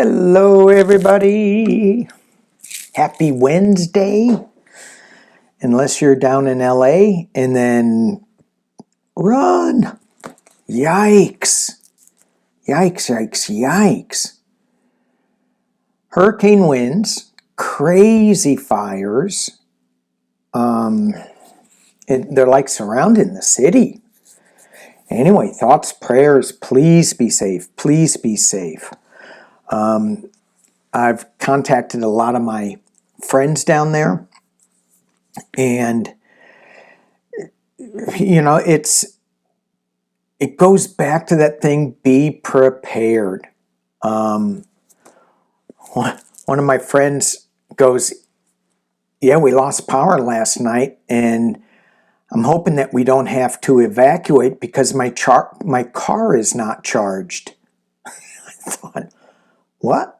Hello everybody, happy Wednesday, unless you're down in LA, and then run, yikes, yikes, yikes, yikes. Hurricane winds, crazy fires, they're like surrounding the city. Anyway, thoughts, prayers, please be safe, please be safe. I've contacted a lot of my friends down there, and you know, it goes back to that thing, be prepared. One of my friends goes, yeah, we lost power last night, and I'm hoping that we don't have to evacuate because my car is not charged. I thought, what?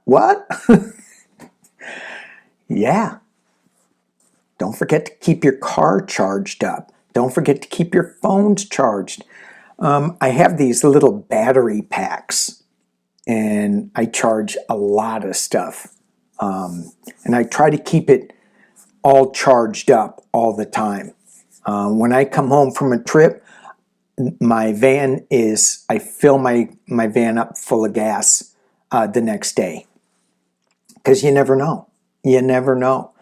Yeah. Don't forget to keep your car charged up. Don't forget to keep your phones charged. I have these little battery packs, and I charge a lot of stuff. And I try to keep it all charged up all the time. When I come home from a trip, I fill my van up full of gas the next day. Because you never know. You never know.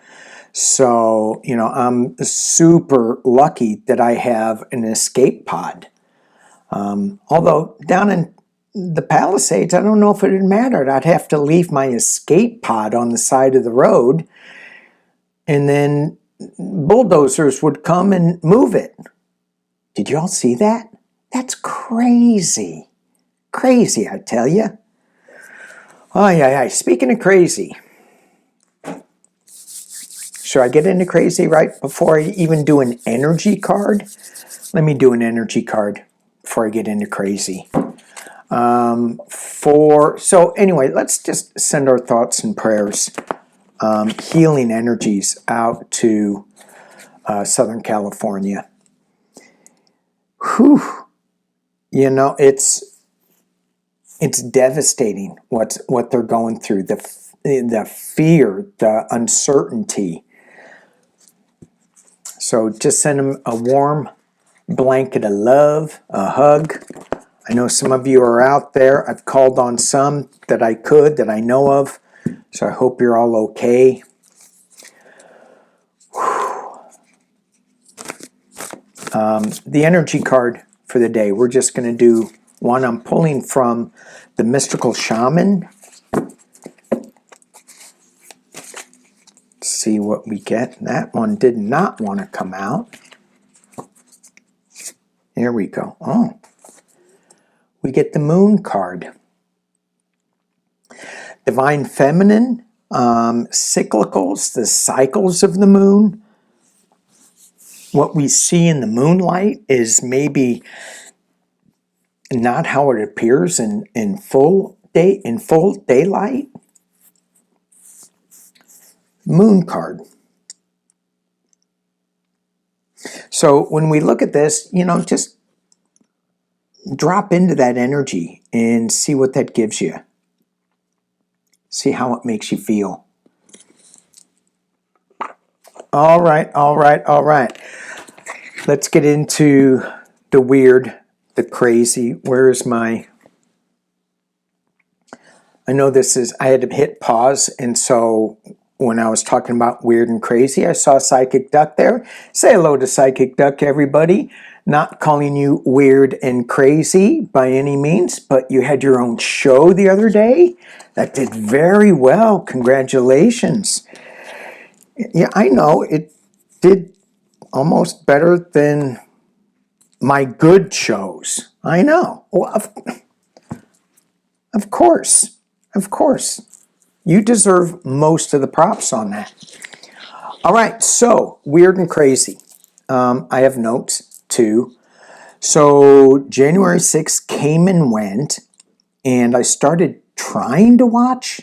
So, you know, I'm super lucky that I have an escape pod. Although down in the Palisades, I don't know if it would matter. I'd have to leave my escape pod on the side of the road, and then bulldozers would come and move it. Did you all see that? That's crazy. Crazy, I tell you. Oh, yeah. Speaking of crazy, should I get into crazy right before I even do an energy card? Let me do an energy card before I get into crazy. So anyway, let's just send our thoughts and prayers, healing energies out to Southern California. Whew. You know, it's devastating what they're going through, the fear, the uncertainty. So just send them a warm blanket of love, a hug. I know some of you are out there. I've called on some that I know of. So I hope you're all okay. The energy card for the day, we're just going to do one. I'm pulling from the Mystical Shaman. See what we get. That one did not want to come out. Here we go. Oh, we get the Moon card. Divine Feminine, cyclicals, the cycles of the moon. What we see in the moonlight is maybe not how it appears in full daylight. Moon card. So when we look at this, you know, just drop into that energy and see what that gives you. See how it makes you feel. All right. Let's get into the weird, the crazy. Where's my... I know this is... I had to hit pause, and so when I was talking about weird and crazy, I saw Psychic Duck there. Say hello to Psychic Duck, everybody. Not calling you weird and crazy by any means, but you had your own show the other day. That did very well. Congratulations. Yeah, I know. It did almost better than my good shows. I know. Well, of course. You deserve most of the props on that. All right, so weird and crazy. I have notes too. So January 6th came and went, and I started trying to watch,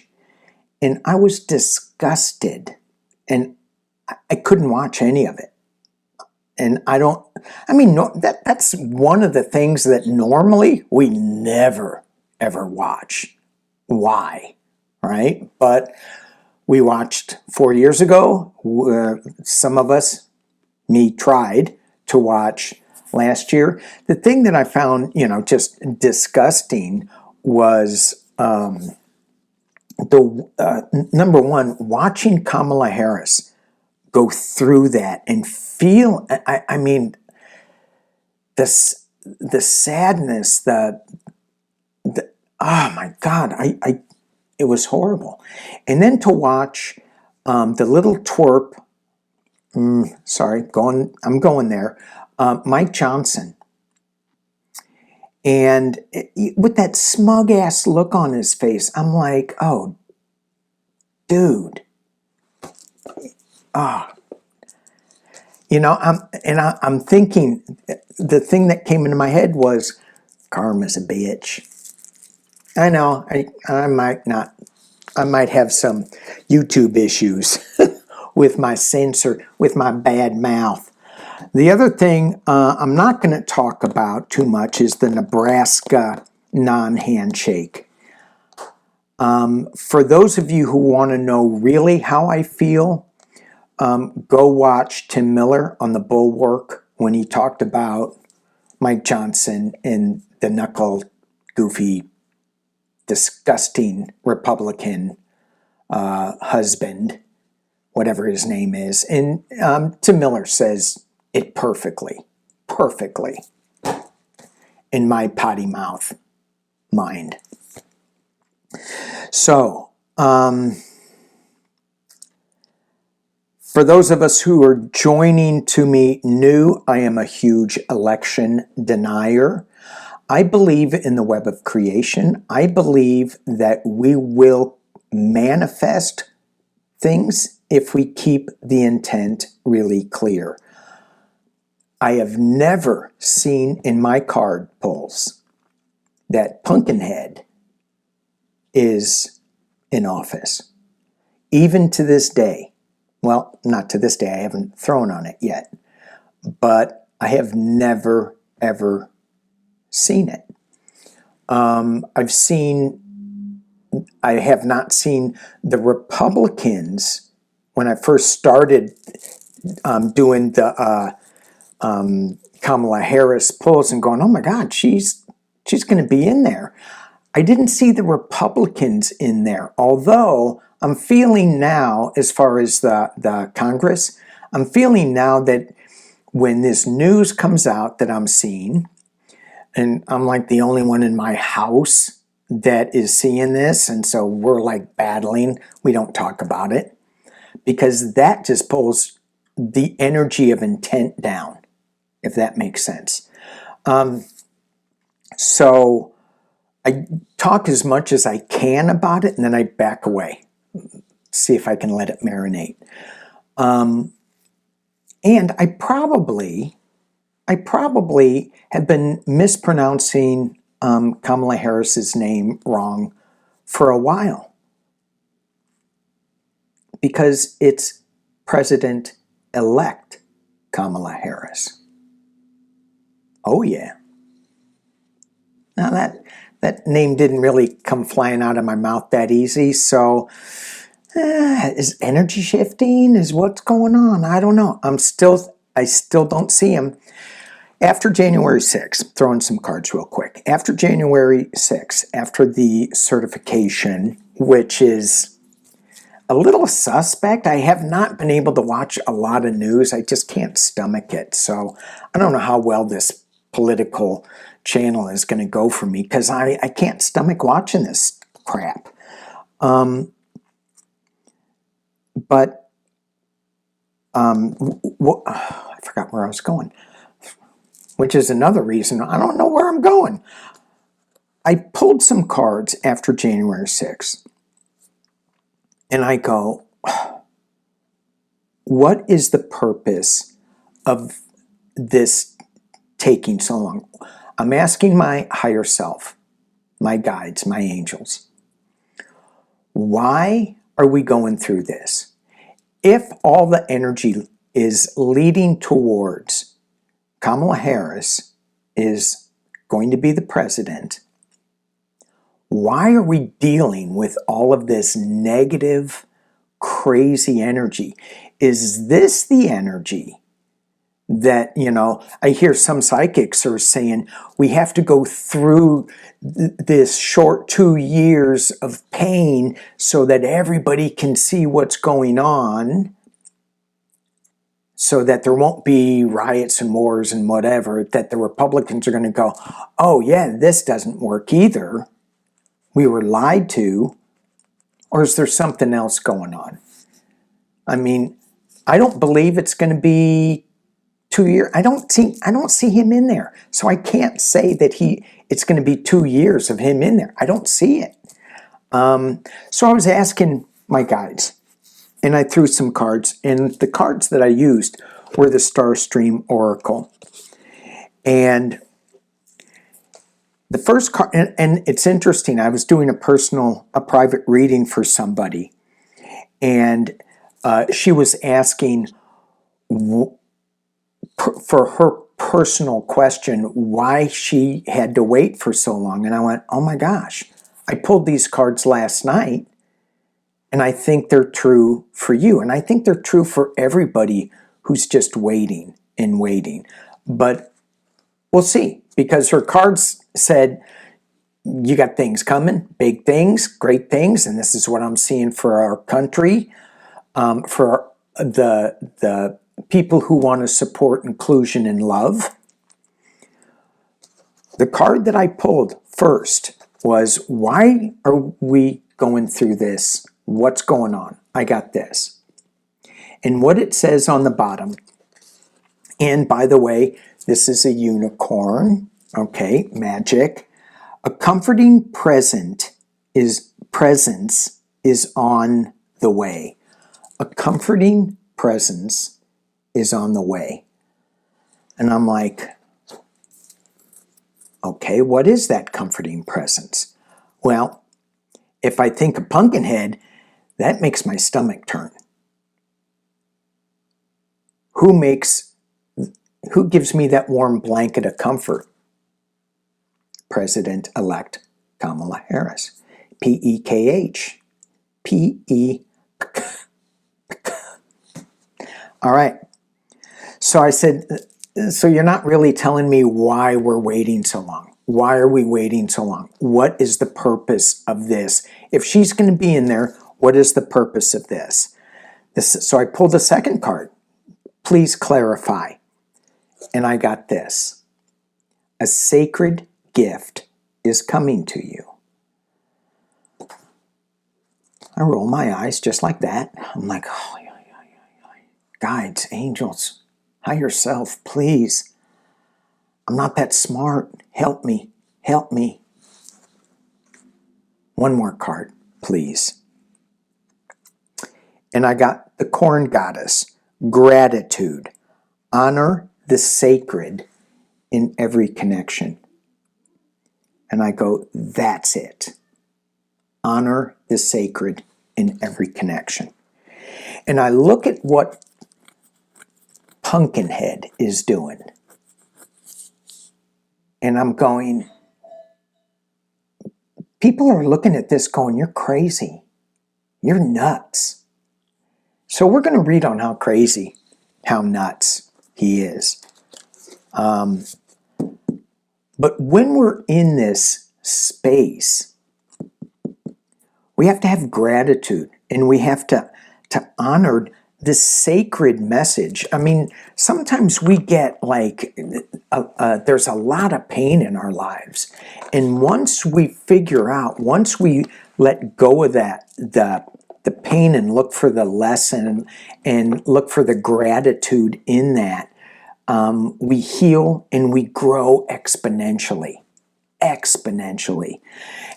and I was disgusted, and I couldn't watch any of it. And that's one of the things that normally we never, ever watch. Why? right? But we watched 4 years ago. Some of us, me, tried to watch last year. The thing that I found, just disgusting was number one, watching Kamala Harris go through that and feel, I mean, the sadness, oh my God, it was horrible. And then to watch the little twerp, I'm going there, Mike Johnson. And with that smug ass look on his face, I'm like, oh, dude. I'm thinking, the thing that came into my head was, karma's a bitch. I know, I might have some YouTube issues with my censor, with my bad mouth. The other thing I'm not going to talk about too much is the Nebraska non-handshake. For those of you who want to know really how I feel, go watch Tim Miller on the Bulwark when he talked about Mike Johnson and the knuckle, goofy, disgusting Republican husband, whatever his name is. And Tim Miller says it perfectly in my potty mouth mind. So, for those of us who are joining to me new, I am a huge election denier. I believe in the web of creation. I believe that we will manifest things if we keep the intent really clear. I have never seen in my card pulls that Pumpkinhead is in office. Even to this day. Well, not to this day, I haven't thrown on it yet. But I have never, ever seen it. I have not seen the Republicans, when I first started doing the Kamala Harris polls and going, oh my God, she's going to be in there. I didn't see the Republicans in there, although I'm feeling now, as far as the Congress, I'm feeling now that when this news comes out that I'm seeing, and I'm like the only one in my house that is seeing this, and so we're like battling, we don't talk about it, because that just pulls the energy of intent down, if that makes sense. So I talk as much as I can about it, and then I back away, see if I can let it marinate. And I probably have been mispronouncing Kamala Harris's name wrong for a while, because it's President-elect Kamala Harris. Oh yeah. Now that name didn't really come flying out of my mouth that easy, so is energy shifting? Is what's going on? I don't know. I still don't see him. After January 6th, throwing some cards real quick. After January 6th, after the certification, which is a little suspect, I have not been able to watch a lot of news. I just can't stomach it. So I don't know how well this political channel is going to go for me, because I can't stomach watching this crap. But I forgot where I was going, which is another reason I don't know where I'm going. I pulled some cards after January 6th, and I go, what is the purpose of this taking so long? I'm asking my higher self, my guides, my angels, why are we going through this? If all the energy is leading towards Kamala Harris is going to be the president, Why are we dealing with all of this negative, crazy energy? Is this the energy that, I hear some psychics are saying we have to go through this short 2 years of pain so that everybody can see what's going on, so that there won't be riots and wars and whatever, that the Republicans are going to go, oh yeah, this doesn't work either. We were lied to. Or is there something else going on? I mean, I don't believe it's going to be 2 years. I don't see him in there. So I can't say that it's going to be 2 years of him in there. I don't see it. So I was asking my guides, and I threw some cards, and the cards that I used were the Starstream Oracle. And the first card, and it's interesting, I was doing a private reading for somebody, and she was asking for her personal question why she had to wait for so long. And I went, oh my gosh, I pulled these cards last night, and I think they're true for you. And I think they're true for everybody who's just waiting and waiting. But we'll see, because her cards said, you got things coming, big things, great things, and this is what I'm seeing for our country, for the people who want to support inclusion and love. The card that I pulled first was, why are we going through this? What's going on? I got this. And what it says on the bottom, and by the way, this is a unicorn, okay, magic. A comforting presence is on the way. A comforting presence is on the way. And I'm like, okay, what is that comforting presence? Well, if I think of Pumpkinhead, that makes my stomach turn. Who gives me that warm blanket of comfort? President-elect Kamala Harris. P-E-K-H. P-E. All right. So I said, so you're not really telling me why we're waiting so long. Why are we waiting so long? What is the purpose of this? If she's going to be in there, what is the purpose of this? So I pulled the second card. Please clarify. And I got this. A sacred gift is coming to you. I roll my eyes just like that. I'm like, oh, yeah. Guides, angels, higher self, please. I'm not that smart. Help me. Help me. One more card, please. And I got the Corn Goddess. Gratitude. Honor the sacred in every connection. And I go, that's it. Honor the sacred in every connection. And I look at what Pumpkinhead is doing. And I'm going, people are looking at this going, you're crazy. You're nuts. So we're going to read on how crazy, how nuts he is. But when we're in this space, we have to have gratitude, and we have to honor this sacred message. I mean, sometimes we get like, there's a lot of pain in our lives. And once we let go of that, the pain, and look for the lesson and look for the gratitude in that, we heal and we grow exponentially.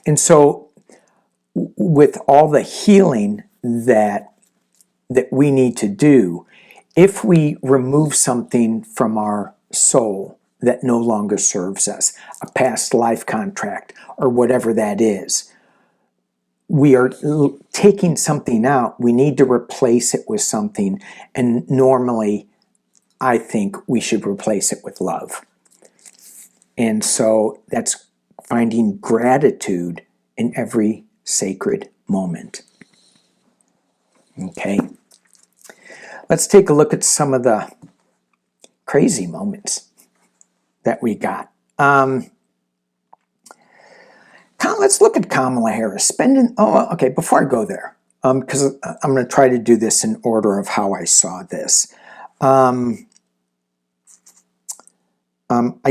And so with all the healing that we need to do, if we remove something from our soul that no longer serves us, a past life contract or whatever that is, we are taking something out. We need to replace it with something. And normally, I think we should replace it with love. And so that's finding gratitude in every sacred moment. Okay, let's take a look at some of the crazy moments that we got. Let's look at Kamala Harris before I go there, because I'm going to try to do this in order of how I saw this. I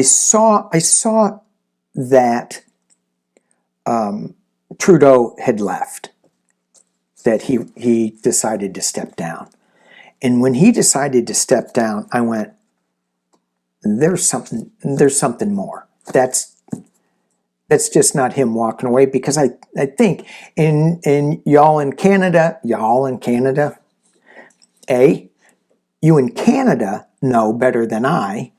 saw that Trudeau had left, that he decided to step down. And when he decided to step down, I went, there's something more. That's just not him walking away, because I think in y'all in Canada, you in Canada know better than I.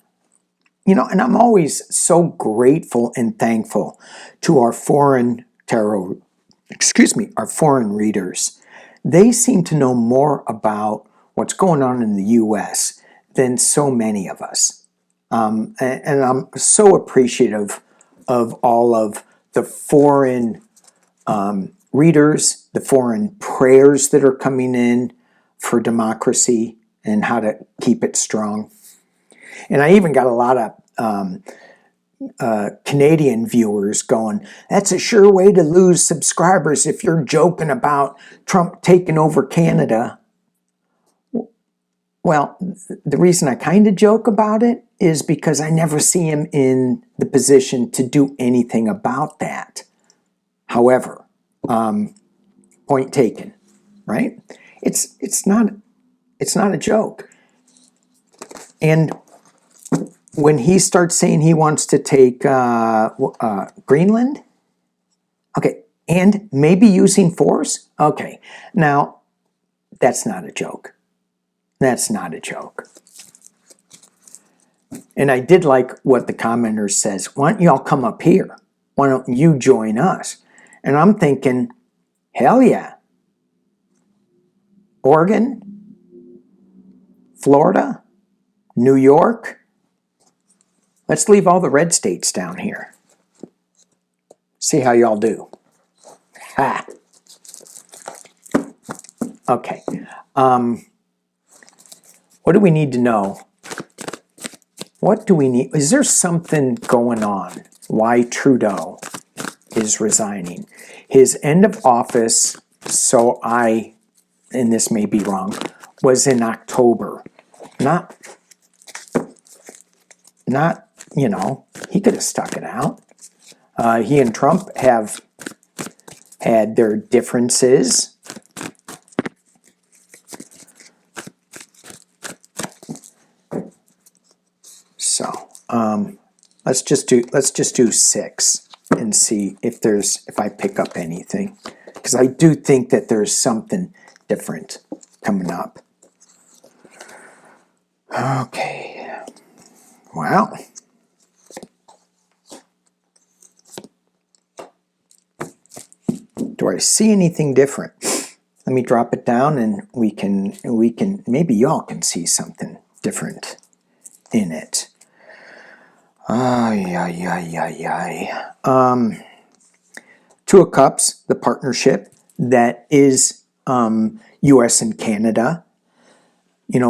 And I'm always so grateful and thankful to our foreign our foreign readers. They seem to know more about what's going on in the U.S. than so many of us. And I'm so appreciative of all of the foreign readers, the foreign prayers that are coming in for democracy and how to keep it strong. And I even got a lot of Canadian viewers going, that's a sure way to lose subscribers if you're joking about Trump taking over Canada. Well, the reason I kind of joke about it is because I never see him in the position to do anything about that. However, point taken, right? It's not a joke. And when he starts saying he wants to take Greenland, okay, and maybe using force, okay, now that's not a joke. That's not a joke. And I did like what the commenter says. Why don't y'all come up here? Why don't you join us? And I'm thinking, hell yeah. Oregon, Florida, New York. Let's leave all the red states down here. See how y'all do. Ha. Okay. What do we need to know? What do we need? Is there something going on? Why Trudeau is resigning? His end of office, and this may be wrong, was in October. Not, he could have stuck it out. He and Trump have had their differences. So let's just do 6 and see if I pick up anything, because I do think that there's something different coming up. Okay. Well, do I see anything different? Let me drop it down, and we can maybe y'all can see something different in it. Two of Cups, the partnership that is U.S. and Canada.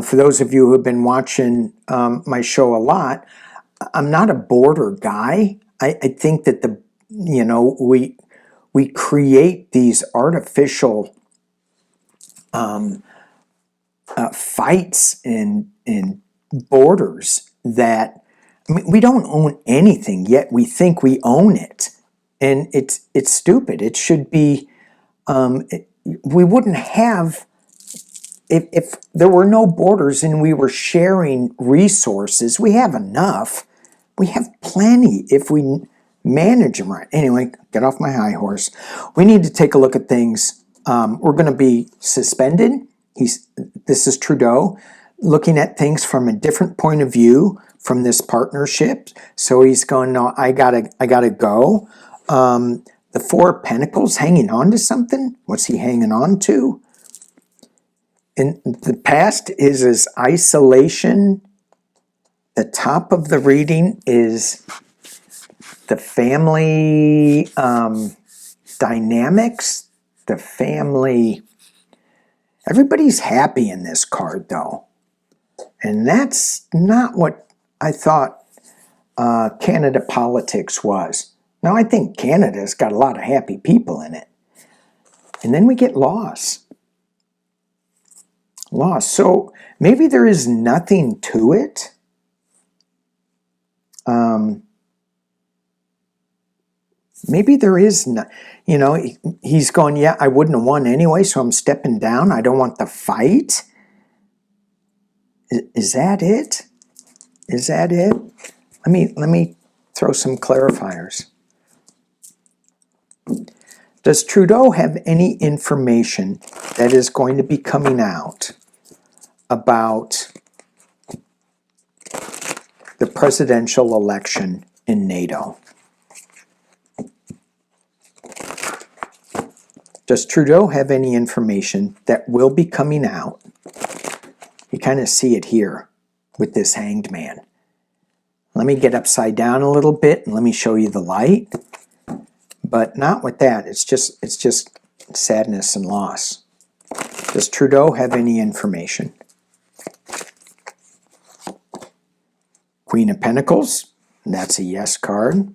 For those of you who have been watching my show a lot, I'm not a border guy. I think that we create these artificial fights and borders that, we don't own anything, yet we think we own it. And it's stupid. It should be, we wouldn't have, if there were no borders and we were sharing resources, we have enough. We have plenty if we manage them right. Anyway, get off my high horse. We need to take a look at things. We're going to be suspended. This is Trudeau looking at things from a different point of view from this partnership. So he's going, no, I gotta go. The Four of Pentacles, hanging on to something. What's he hanging on to? In the past is his isolation. The top of the reading is the family dynamics, the family. Everybody's happy in this card, though. And that's not what I thought Canada politics was. Now, I think Canada's got a lot of happy people in it. And then we get loss. Loss. So maybe there is nothing to it. Maybe there is not, you know, he's going, yeah, I wouldn't have won anyway, so I'm stepping down. I don't want the fight. Is that it? Is that it? Let me throw some clarifiers. Does Trudeau have any information that is going to be coming out about the presidential election in NATO? Does Trudeau have any information that will be coming out? You kind of see it here with this hanged man. Let me get upside down a little bit and let me show you the light. But not with that. It's just sadness and loss. Does Trudeau have any information? Queen of Pentacles. That's a yes card.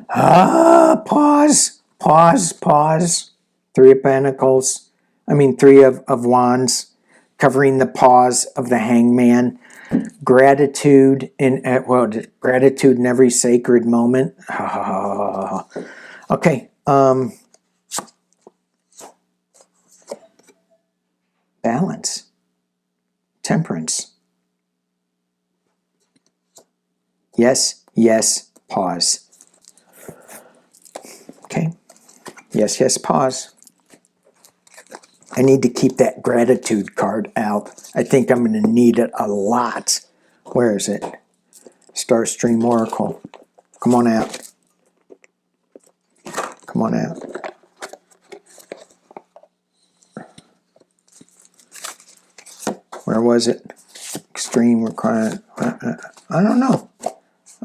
Pause. Pause. Three of Pentacles. Three of Wands. Covering the pause of the hangman. Gratitude gratitude in every sacred moment. Okay. Balance. Temperance. Yes, pause. Okay. Yes, pause. I need to keep that gratitude card out. I think I'm going to need it a lot. Where is it? Starstream Oracle. Come on out. Come on out. Where was it? Extreme requirement. I don't know.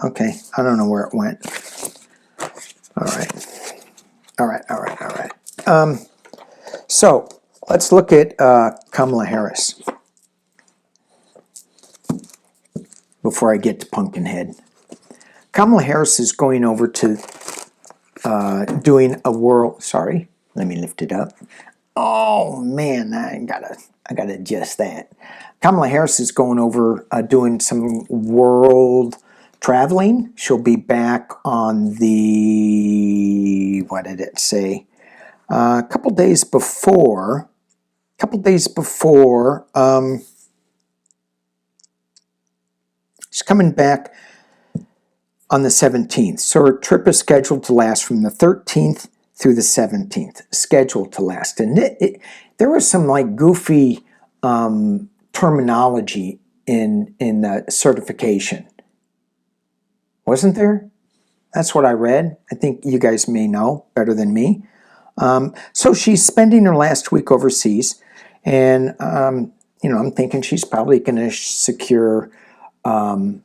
Okay, I don't know where it went. All right. So let's look at Kamala Harris before I get to Pumpkinhead. Kamala Harris is going over to doing a world. Sorry, let me lift it up. Oh man, I gotta adjust that. Kamala Harris is going over doing some world traveling. She'll be back on the, what did it say? A couple days before. She's coming back on the 17th. So her trip is scheduled to last from the 13th through the 17th. Scheduled to last. And there was some like goofy terminology in the certification. Wasn't there? That's what I read. I think you guys may know better than me. So she's spending her last week overseas. And, I'm thinking she's probably going to secure a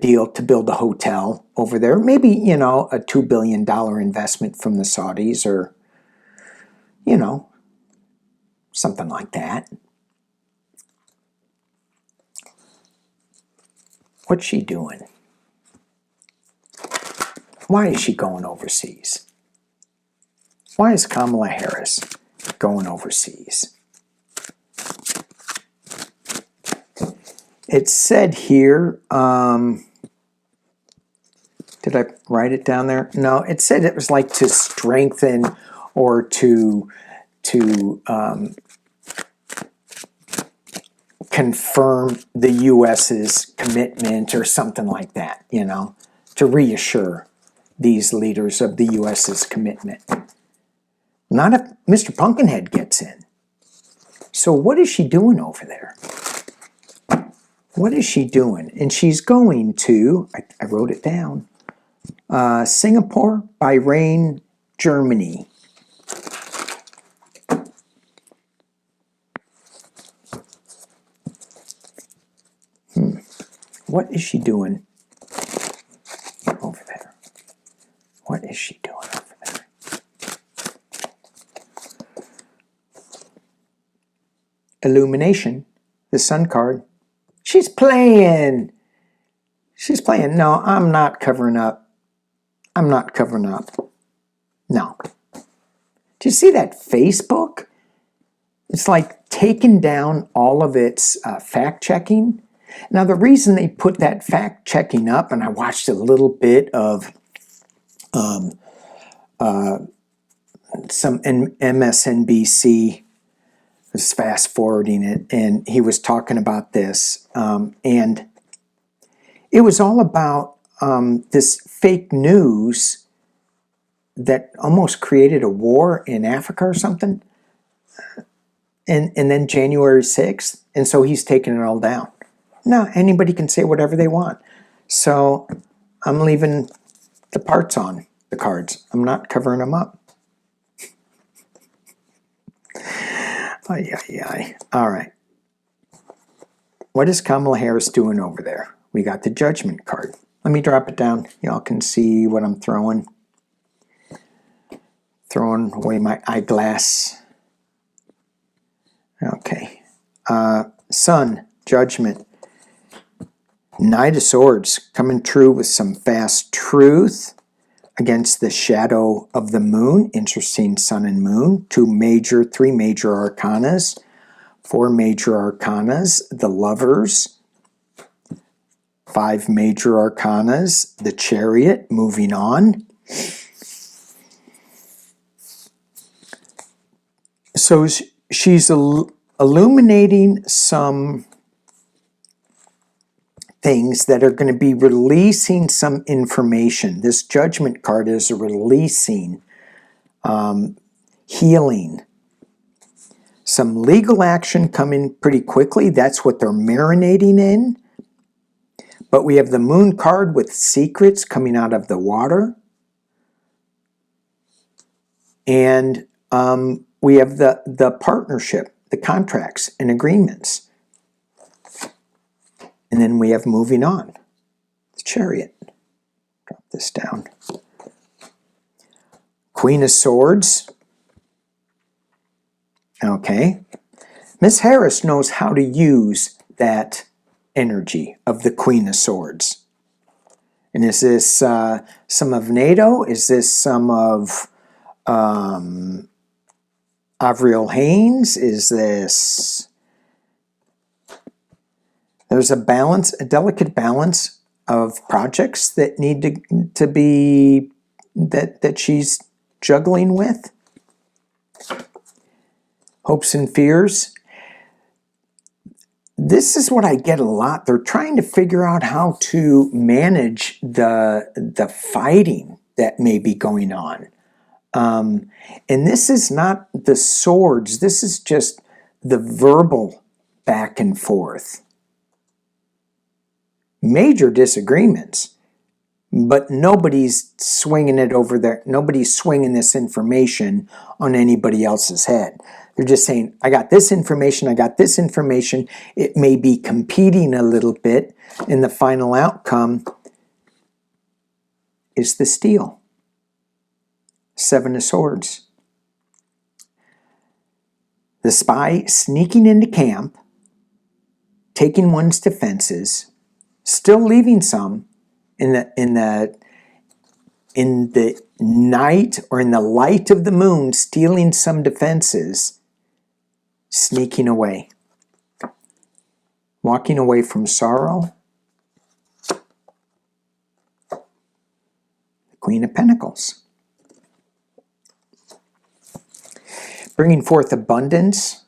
deal to build a hotel over there. Maybe, a $2 billion investment from the Saudis or, something like that. What's she doing? Why is she going overseas? Why is Kamala Harris going overseas? It said here, did I write it down there? No, it said it was like to strengthen or to confirm the U.S.'s commitment or something like that, to reassure these leaders of the U.S.'s commitment. Not if Mr. Pumpkinhead gets in. So what is she doing over there? What is she doing? And she's going to, I wrote it down, Singapore, Bahrain, Germany. What is she doing over there? What is she doing over there? illumination, the sun card. She's playing. She's playing. No, I'm not covering up. I'm not covering up. No. Do you see that Facebook? It's like taking down all of its fact-checking. Now, the reason they put that fact-checking up, and I watched a little bit of some MSNBC, was fast-forwarding it, and he was talking about this, and it was all about this fake news that almost created a war in Africa or something, and then January 6th, and so he's taking it all down. No, anybody can say whatever they want. So I'm leaving the parts on the cards. I'm not covering them up. Ay, ay, ay. All right. What is Kamala Harris doing over there? We got the Judgment card. Let me drop it down. Y'all can see what I'm throwing. Throwing away my eyeglass. Okay. Sun, Judgment. Knight of Swords, coming true with some fast truth against the shadow of the moon. Interesting, Sun and Moon. 3 major arcanas. 4 major arcanas, the Lovers. 5 major arcanas, the Chariot, moving on. So she's illuminating some things that are going to be releasing some information. This Judgment card is releasing, healing. Some legal action coming pretty quickly. That's what they're marinating in. But we have the Moon card with secrets coming out of the water. And we have the partnership, the contracts and agreements. And then we have moving on. The Chariot. Drop this down. Queen of Swords. Okay. Miss Harris knows how to use that energy of the Queen of Swords. And is this some of NATO? Is this some of Avril Haines? Is this... There's a balance, a delicate balance of projects that need to be, that she's juggling with. Hopes and fears. This is what I get a lot. They're trying to figure out how to manage the fighting that may be going on. And this is not the swords. This is just the verbal back and forth. Major disagreements, but nobody's swinging it over there. Nobody's swinging this information on anybody else's head. They're just saying, I got this information, I got this information. It may be competing a little bit, and the final outcome is the steal. 7 of Swords. The spy sneaking into camp, taking one's defenses, still leaving some in the night or in the light of the moon, stealing some defenses, sneaking away, walking away from sorrow. The Queen of Pentacles, bringing forth abundance,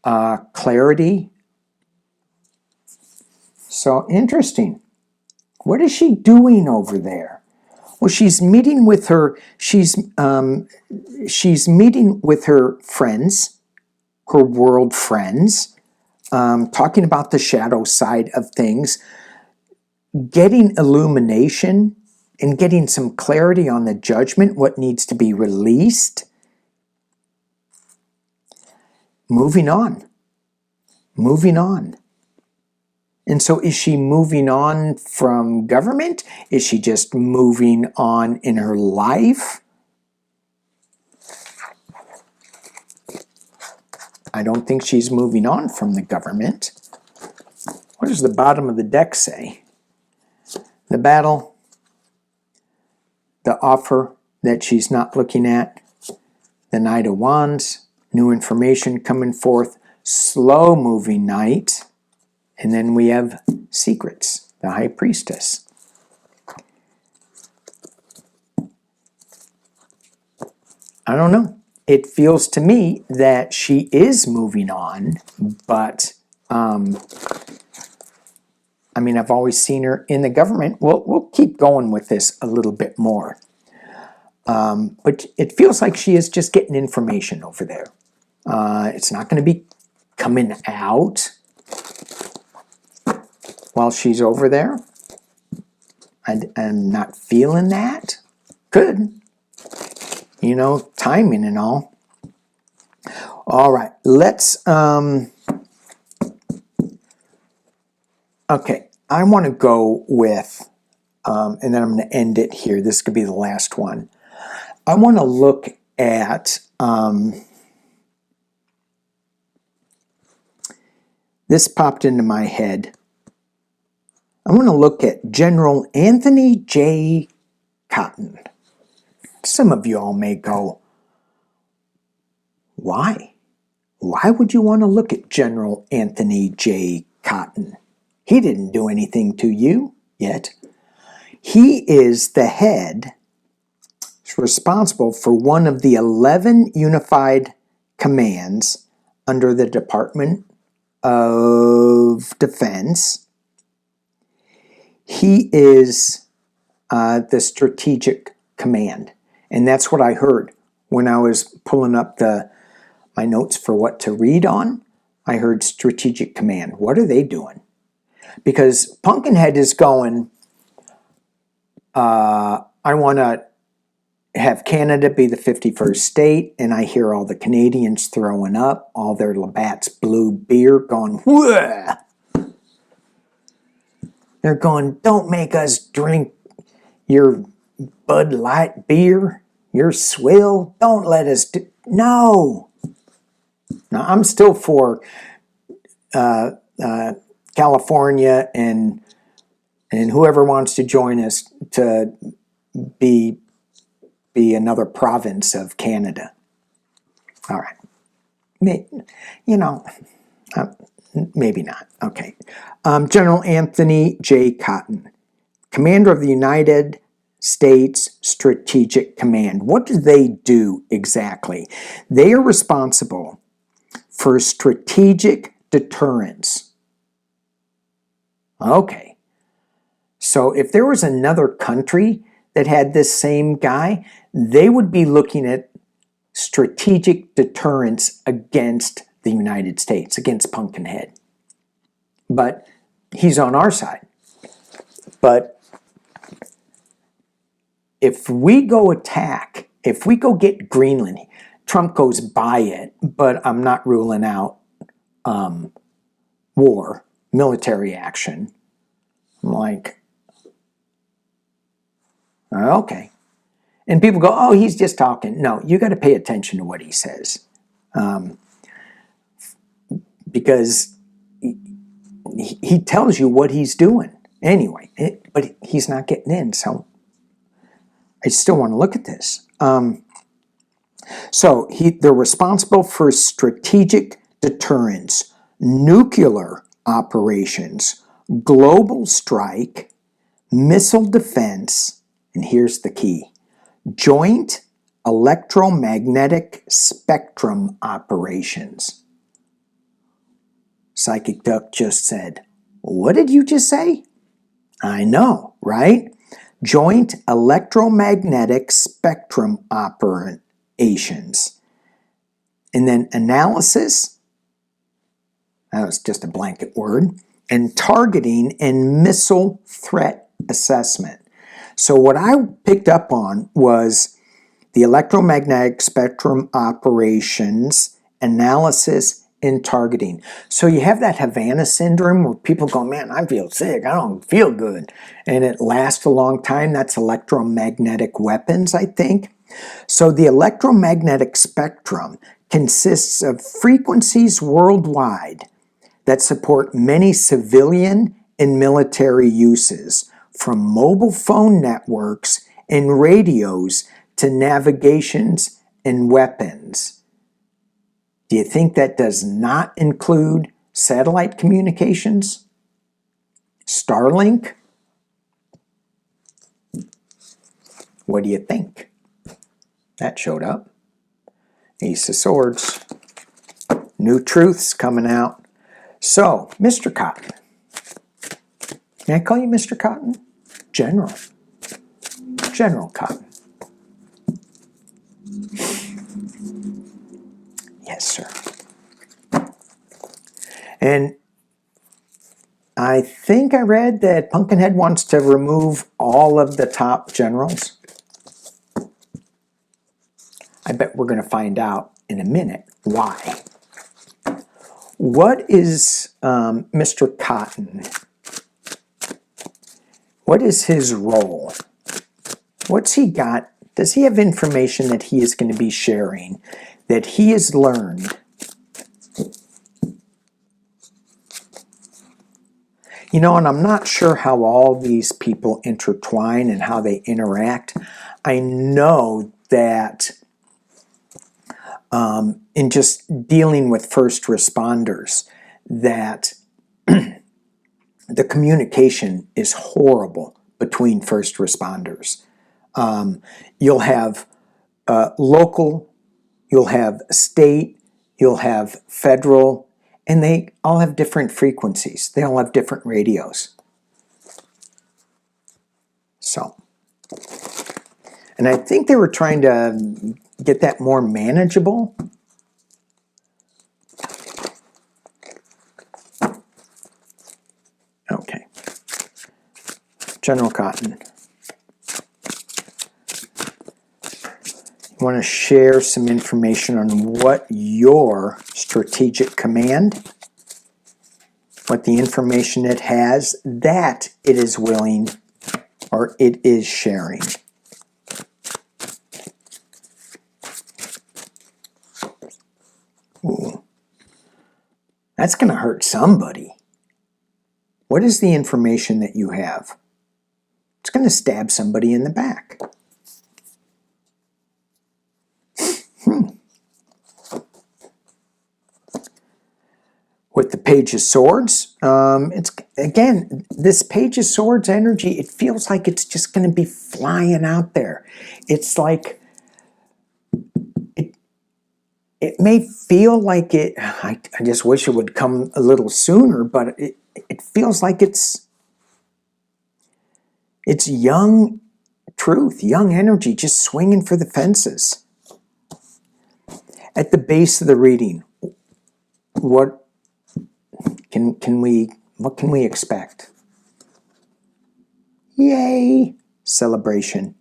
clarity. So interesting. What is she doing over there? Well, she's meeting with her. She's meeting with her friends, her world friends, talking about the shadow side of things, getting illumination and getting some clarity on the judgment, what needs to be released. Moving on. Moving on. And so is she moving on from government? Is she just moving on in her life? I don't think she's moving on from the government. What does the bottom of the deck say? The battle, the offer that she's not looking at, the Knight of Wands, new information coming forth, slow-moving Knight, and then we have secrets, the High Priestess. I don't know. It feels to me that she is moving on, but I mean, I've always seen her in the government. We'll keep going with this a little bit more. But it feels like she is just getting information over there. It's not going to be coming out while she's over there. I'm not feeling that. Could. You know, timing and all. All right, let's, okay, I want to go with, and then I'm going to end it here. This could be the last one. I want to look at, this popped into my head. I want to look at General Anthony J. Cotton. Some of you all may go, why? Why would you want to look at General Anthony J. Cotton? He didn't do anything to you yet. He is the head, responsible for one of the 11 unified commands under the Department of Defense. He is the Strategic Command. And that's what I heard when I was pulling up my notes for what to read on. I heard Strategic Command. What are they doing? Because Pumpkinhead is going, I want to have Canada be the 51st state, and I hear all the Canadians throwing up, all their Labatt's Blue beer going, whoa! They're going, don't make us drink your Bud Light beer, your swill, don't let us do, no. Now, I'm still for California and whoever wants to join us to be another province of Canada. All right. You know, maybe not. Okay. General Anthony J. Cotton, Commander of the United States Strategic Command. What do they do exactly? They are responsible for strategic deterrence. Okay. So if there was another country that had this same guy, they would be looking at strategic deterrence against the United States, against Pumpkinhead. But he's on our side. But if we go attack, if we go get Greenland, Trump goes by it, but I'm not ruling out war, military action. I'm like, okay. And people go, oh, he's just talking. No, you got to pay attention to what he says. Because he tells you what he's doing. Anyway, but he's not getting in, so I still want to look at this. So they're responsible for strategic deterrence, nuclear operations, global strike, missile defense, and here's the key, joint electromagnetic spectrum operations. Psychic Duck just said, what did you just say? I know, right? Joint electromagnetic spectrum operations. And then analysis, that was just a blanket word, and targeting and missile threat assessment. So what I picked up on was the electromagnetic spectrum operations, analysis, and targeting. So you have that Havana syndrome where people go, man, I feel sick, I don't feel good. And it lasts a long time. That's electromagnetic weapons, I think. So the electromagnetic spectrum consists of frequencies worldwide that support many civilian and military uses, from mobile phone networks and radios to navigations and weapons. Do you think that does not include satellite communications? Starlink? What do you think? That showed up. Ace of Swords. New truths coming out. So, Mr. Cotton. May I call you Mr. Cotton? General. General Cotton. Yes, sir. And I think I read that Pumpkinhead wants to remove all of the top generals. I bet we're going to find out in a minute why. What is Mr. Cotton? What is his role? What's he got? Does he have information that he is going to be sharing, that he has learned? You know, and I'm not sure how all these people intertwine and how they interact. I know that in just dealing with first responders, that the communication is horrible between first responders. You'll have local, you'll have state, you'll have federal, and they all have different frequencies. They all have different radios. So, and I think they were trying to get that more manageable. Okay. General Cotton. Want to share some information on what your strategic command, what the information it has that it is willing or it is sharing. Ooh. That's going to hurt somebody. What is the information that you have? It's going to stab somebody in the back. With the Page of Swords, it's again, this Page of Swords energy, it feels like it's just going to be flying out there. It's like, it may feel like it, I just wish it would come a little sooner, but it feels like it's young truth, young energy, just swinging for the fences. At the base of the reading, what can we expect? Yay! Celebration.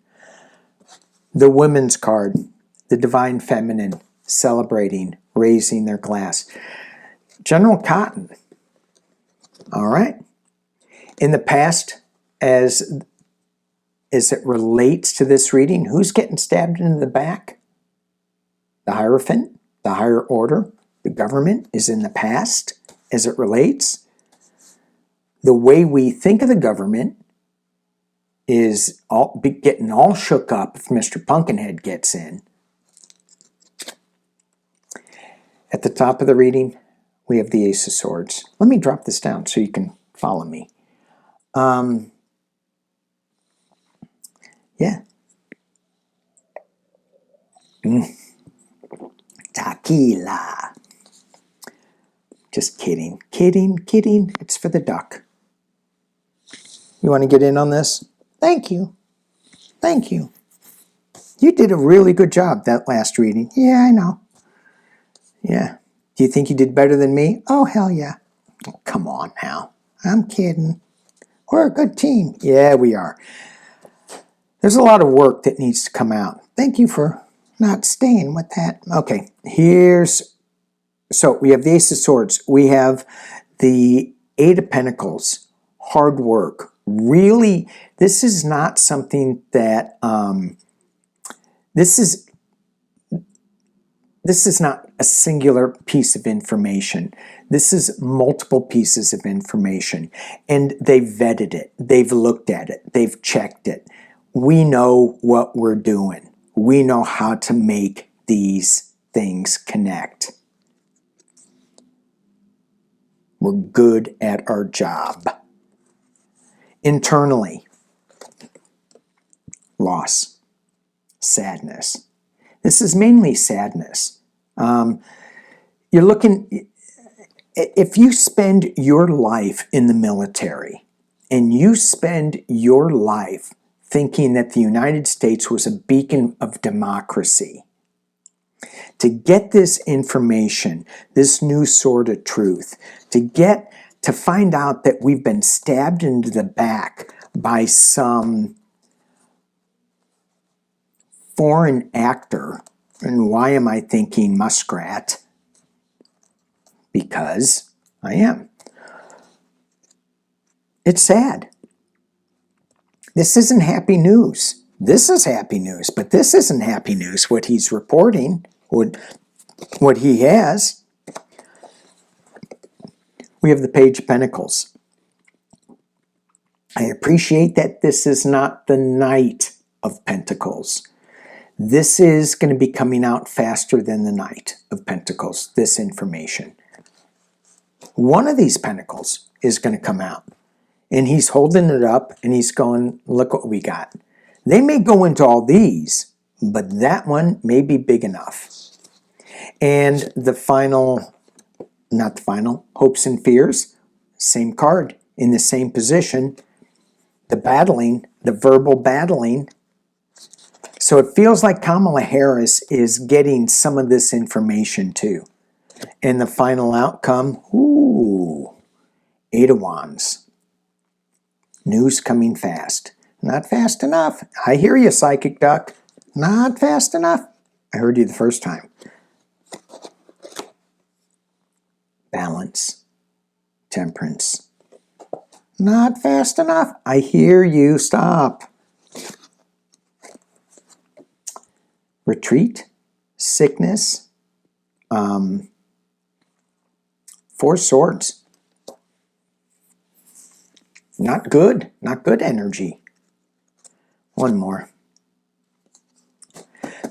The Women's card, the Divine Feminine, celebrating, raising their glass. General Cotton. All right. In the past, as it relates to this reading, who's getting stabbed in the back? The Hierophant, the higher order, the government is in the past as it relates. The way we think of the government is getting all shook up if Mr. Pumpkinhead gets in. At the top of the reading, we have the Ace of Swords. Let me drop this down so you can follow me. Yeah. Tequila. Just kidding. Kidding, kidding. It's for the duck. You want to get in on this? Thank you. Thank you. You did a really good job that last reading. Yeah, I know. Yeah. Do you think you did better than me? Oh, hell yeah. Oh, come on now. I'm kidding. We're a good team. Yeah, we are. There's a lot of work that needs to come out. Thank you for not staying with that. Okay, so we have the Ace of Swords. We have the Eight of Pentacles. Hard work. Really, this is not something that, this is this is not a singular piece of information. This is multiple pieces of information, and they've vetted it. They've looked at it. They've checked it. We know what we're doing. We know how to make these things connect. We're good at our job. Internally, loss, sadness. This is mainly sadness. You're looking, if you spend your life in the military and you spend your life thinking that the United States was a beacon of democracy, to get this information, this new sort of truth, to find out that we've been stabbed into the back by some foreign actor. And why am I thinking muskrat? Because I am. It's sad. This isn't happy news. This is happy news, but this isn't happy news, what he's reporting, what he has. We have the Page of Pentacles. I appreciate that this is not the Knight of Pentacles. This is going to be coming out faster than the Knight of Pentacles, this information. One of these pentacles is going to come out, and he's holding it up, and he's going, look what we got. They may go into all these, but that one may be big enough. And the final, not the final, Hopes and Fears, same card, in the same position. The battling, the verbal battling. So it feels like Kamala Harris is getting some of this information too. And the final outcome, ooh, Eight of Wands. News coming fast. Not fast enough. I hear you, Psychic Duck. Not fast enough. I heard you the first time. Balance. Temperance. Not fast enough. I hear you. Stop. Retreat. Sickness. Four Swords. Not good. Not good energy. One more.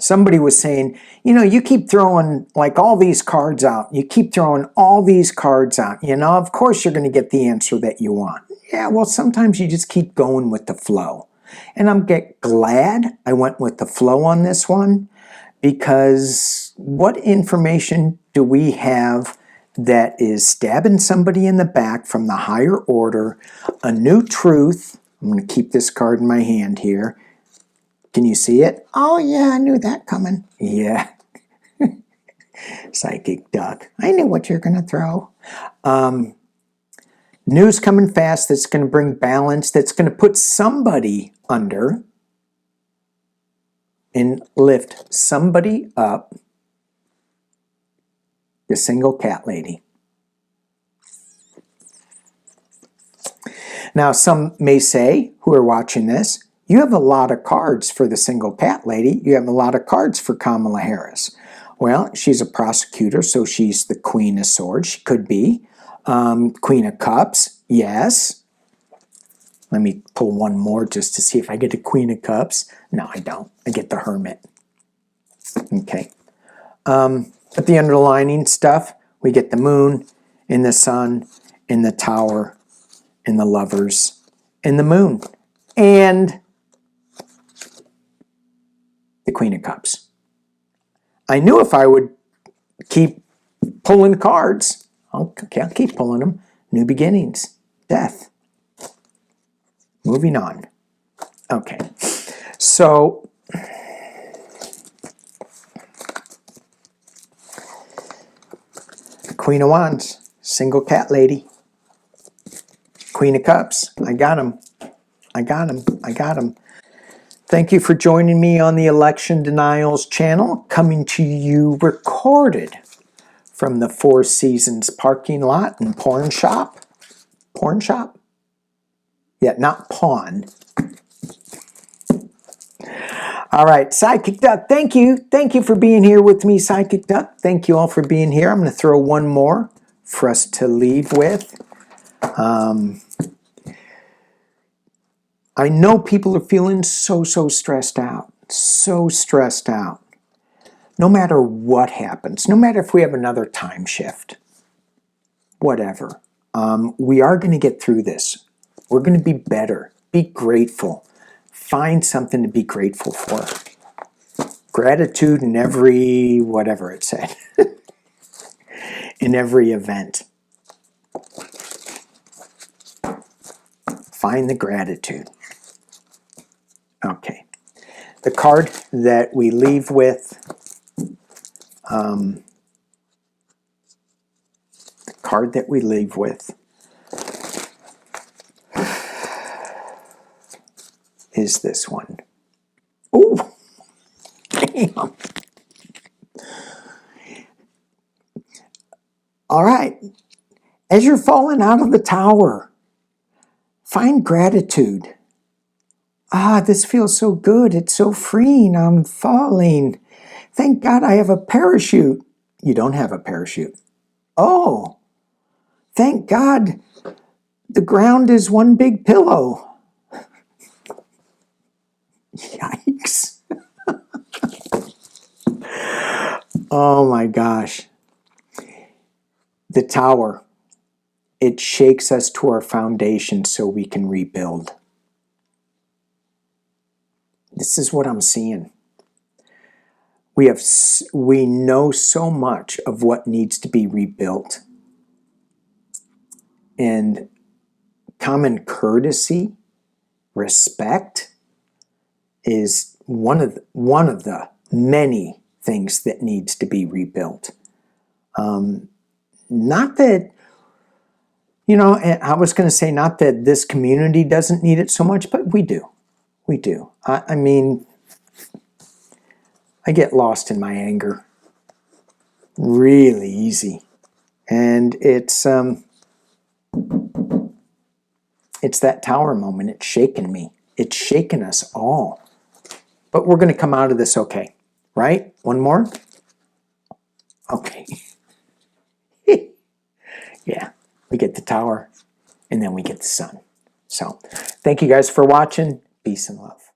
Somebody was saying, you know, you keep throwing like all these cards out. You keep throwing all these cards out. You know, of course you're going to get the answer that you want. Yeah, well, sometimes you just keep going with the flow. And I'm glad I went with the flow on this one, because what information do we have that is stabbing somebody in the back from the higher order? A new truth. I'm going to keep this card in my hand here. Can you see it? Oh yeah, I knew that coming. Yeah. Psychic Duck. I knew what you're going to throw. News coming fast that's going to bring balance, that's going to put somebody under and lift somebody up. The single cat lady. Now, some may say, who are watching this, you have a lot of cards for the single cat lady. You have a lot of cards for Kamala Harris. Well, she's a prosecutor, so she's the Queen of Swords. She could be. Queen of Cups, yes. Let me pull one more just to see if I get a Queen of Cups. No, I don't. I get the Hermit. Okay. But the underlining stuff, we get the Moon, and the Sun, and the Tower, and the Lovers, and the Moon, and the Queen of Cups. I knew if I would keep pulling cards, okay, I'll keep pulling them. New beginnings, death. Moving on. Okay, so Queen of Wands, single cat lady. Queen of Cups, I got him. I got him. I got him. Thank you for joining me on the Election Denials channel, coming to you recorded from the Four Seasons parking lot and pawn shop. Pawn shop? Yeah, not pawn. All right, Psychic Duck, thank you. Thank you for being here with me, Psychic Duck. Thank you all for being here. I'm going to throw one more for us to leave with. I know people are feeling so stressed out. So stressed out. No matter what happens, no matter if we have another time shift, whatever, we are going to get through this. We're going to be better. Be grateful. Find something to be grateful for. Gratitude in every, whatever it said, in every event. Find the gratitude. Okay. The card that we leave with, is this one. Oh, damn. All right. As you're falling out of the tower, find gratitude. Ah, this feels so good. It's so freeing. I'm falling. Thank God I have a parachute. You don't have a parachute. Oh, thank God the ground is one big pillow. Yikes. Oh my gosh. The tower. It shakes us to our foundation so we can rebuild. This is what I'm seeing. We know so much of what needs to be rebuilt. And common courtesy, respect is one of the many things that needs to be rebuilt. Not that, you know, I was going to say not that this community doesn't need it so much, but we do. We do. I mean, I get lost in my anger really easy. And it's that tower moment. It's shaken me. It's shaken us all. But we're going to come out of this okay, right? One more? Okay. Yeah, we get the tower, and then we get the sun. So, thank you guys for watching. Peace and love.